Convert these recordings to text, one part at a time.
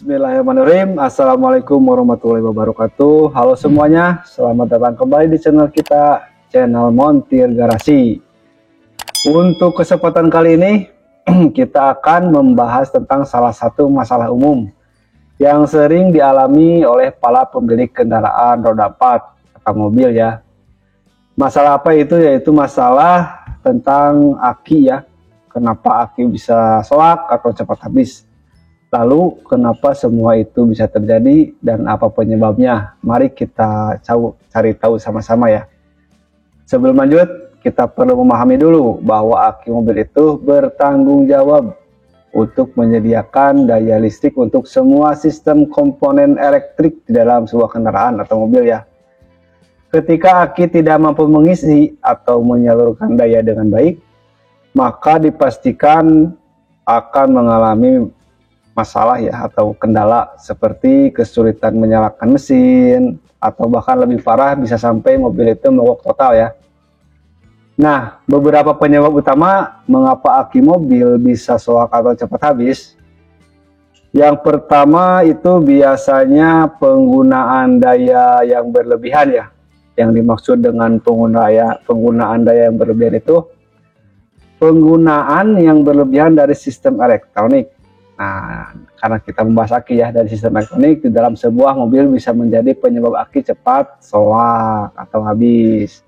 Bismillahirrahmanirrahim. Assalamualaikum warahmatullahi wabarakatuh. Halo semuanya, selamat datang kembali di channel kita, channel Montir Garasi. Untuk kesempatan kali ini kita akan membahas tentang salah satu masalah umum yang sering dialami oleh para pemilik kendaraan roda 4 atau mobil ya. Masalah apa itu? Yaitu masalah tentang aki ya. Kenapa aki bisa soak atau cepat habis? Lalu kenapa semua itu bisa terjadi dan apa penyebabnya? Mari kita cari tahu sama-sama ya. Sebelum lanjut, kita perlu memahami dulu bahwa aki mobil itu bertanggung jawab untuk menyediakan daya listrik untuk semua sistem komponen elektrik di dalam sebuah kendaraan atau mobil ya. Ketika aki tidak mampu mengisi atau menyalurkan daya dengan baik, maka dipastikan akan mengalami masalah ya atau kendala seperti kesulitan menyalakan mesin atau bahkan lebih parah bisa sampai mobil itu mogok total ya. Nah, beberapa penyebab utama mengapa aki mobil bisa soak atau cepat habis. Yang pertama itu biasanya penggunaan daya yang berlebihan ya. Yang dimaksud dengan penggunaan daya yang berlebihan itu penggunaan yang berlebihan dari sistem elektronik. Nah, karena kita membahas aki ya, dari sistem elektronik di dalam sebuah mobil bisa menjadi penyebab aki cepat soak atau habis.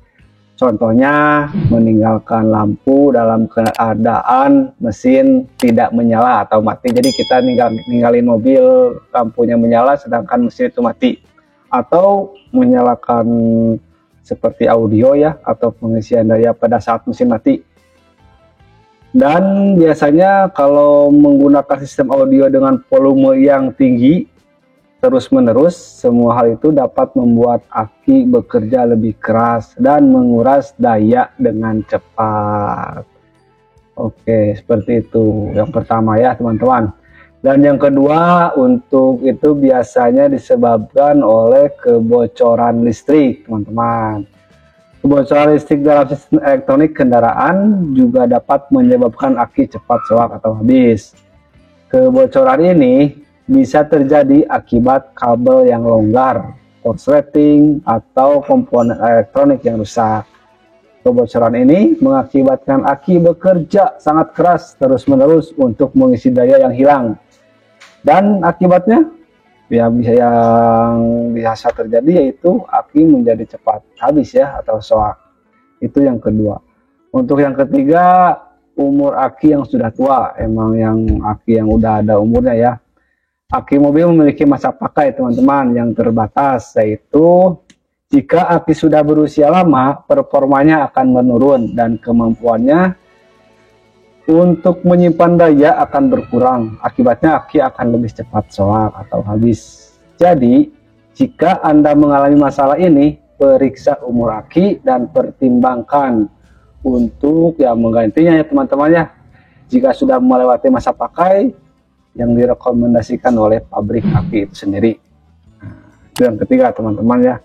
Contohnya meninggalkan lampu dalam keadaan mesin tidak menyala atau mati. Jadi kita ninggalin mobil lampunya menyala sedangkan mesin itu mati. Atau menyalakan seperti audio ya atau pengisian daya pada saat mesin mati. Dan biasanya kalau menggunakan sistem audio dengan volume yang tinggi terus-menerus, semua hal itu dapat membuat aki bekerja lebih keras dan menguras daya dengan cepat. Oke, seperti itu yang pertama ya teman-teman. Dan yang kedua, untuk itu biasanya disebabkan oleh kebocoran listrik teman-teman. Kebocoran listrik dalam sistem elektronik kendaraan juga dapat menyebabkan aki cepat soak atau habis. Kebocoran ini bisa terjadi akibat kabel yang longgar, korsleting, atau komponen elektronik yang rusak. Kebocoran ini mengakibatkan aki bekerja sangat keras terus-menerus untuk mengisi daya yang hilang. Dan akibatnya ya yang biasa terjadi yaitu aki menjadi cepat habis ya atau soak. Itu yang kedua. Untuk yang ketiga, umur aki yang sudah tua, emang yang aki yang udah ada umurnya ya. Aki mobil memiliki masa pakai teman-teman yang terbatas, yaitu jika aki sudah berusia lama, performanya akan menurun dan kemampuannya untuk menyimpan daya akan berkurang. Akibatnya aki akan lebih cepat soak atau habis. Jadi, jika Anda mengalami masalah ini, periksa umur aki dan pertimbangkan untuk menggantinya ya teman-teman ya. Jika sudah melewati masa pakai yang direkomendasikan oleh pabrik aki itu sendiri. Itu yang ketiga teman-teman ya.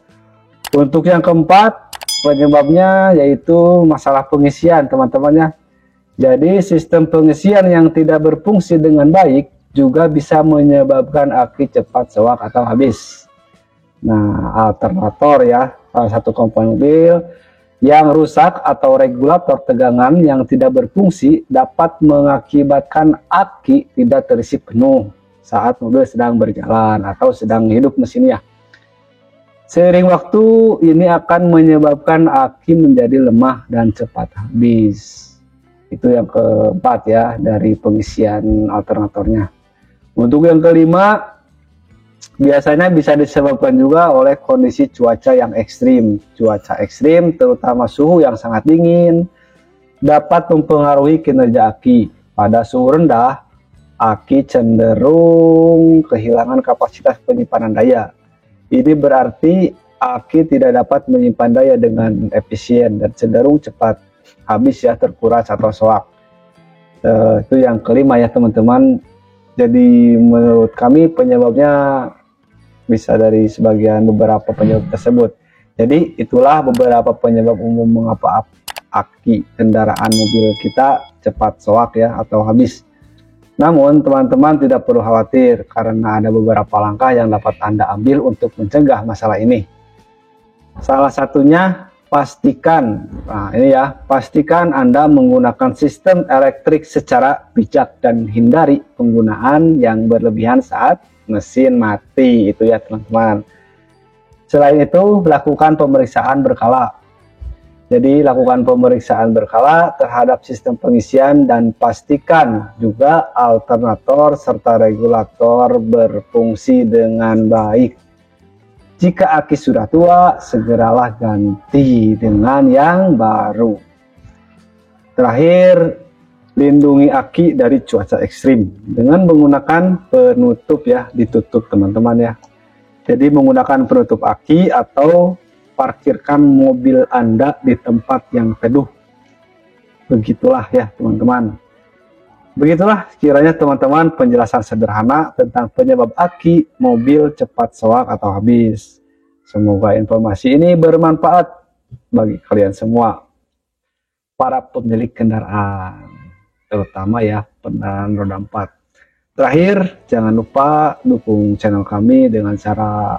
Untuk yang keempat, penyebabnya yaitu masalah pengisian teman-teman ya. Jadi sistem pengisian yang tidak berfungsi dengan baik juga bisa menyebabkan aki cepat soak atau habis. Nah, alternator ya, salah satu komponen mobil yang rusak atau regulator tegangan yang tidak berfungsi dapat mengakibatkan aki tidak terisi penuh saat mobil sedang berjalan atau sedang hidup mesinnya. Seiring waktu ini akan menyebabkan aki menjadi lemah dan cepat habis. Itu yang keempat ya dari pengisian alternatornya. Untuk yang kelima, biasanya bisa disebabkan juga oleh kondisi cuaca yang ekstrim. Cuaca ekstrim terutama suhu yang sangat dingin dapat mempengaruhi kinerja aki. Pada suhu rendah, aki cenderung kehilangan kapasitas penyimpanan daya. Ini berarti aki tidak dapat menyimpan daya dengan efisien dan cenderung cepat habis ya, terkuras atau soak. Itu yang kelima ya teman-teman. Jadi menurut kami penyebabnya bisa dari beberapa penyebab tersebut. Jadi itulah beberapa penyebab umum mengapa aki kendaraan mobil kita cepat soak ya atau habis. Namun, teman-teman tidak perlu khawatir karena ada beberapa langkah yang dapat Anda ambil untuk mencegah masalah ini. Salah satunya, pastikan Anda menggunakan sistem elektrik secara bijak dan hindari penggunaan yang berlebihan saat mesin mati. Itu ya, teman-teman. Selain itu, lakukan pemeriksaan berkala. Jadi lakukan pemeriksaan berkala terhadap sistem pengisian dan pastikan juga alternator serta regulator berfungsi dengan baik. Jika aki sudah tua, segeralah ganti dengan yang baru. Terakhir, lindungi aki dari cuaca ekstrim dengan menggunakan penutup ya, ditutup teman-teman ya. Jadi menggunakan penutup aki atau parkirkan mobil Anda di tempat yang teduh. Begitulah ya teman-teman. Begitulah kiranya teman-teman penjelasan sederhana tentang penyebab aki mobil cepat soak atau habis. Semoga informasi ini bermanfaat bagi kalian semua, para pemilik kendaraan, terutama ya kendaraan roda 4. Terakhir, jangan lupa dukung channel kami dengan cara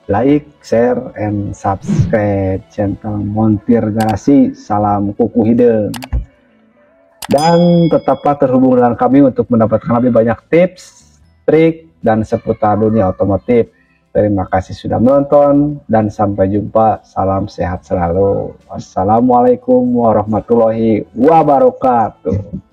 like, share, and subscribe channel Montir Garasi. Salam kuku hidung. Dan tetaplah terhubung dengan kami untuk mendapatkan lebih banyak tips, trik, dan seputar dunia otomotif. Terima kasih sudah menonton dan sampai jumpa. Salam sehat selalu. Wassalamualaikum warahmatullahi wabarakatuh.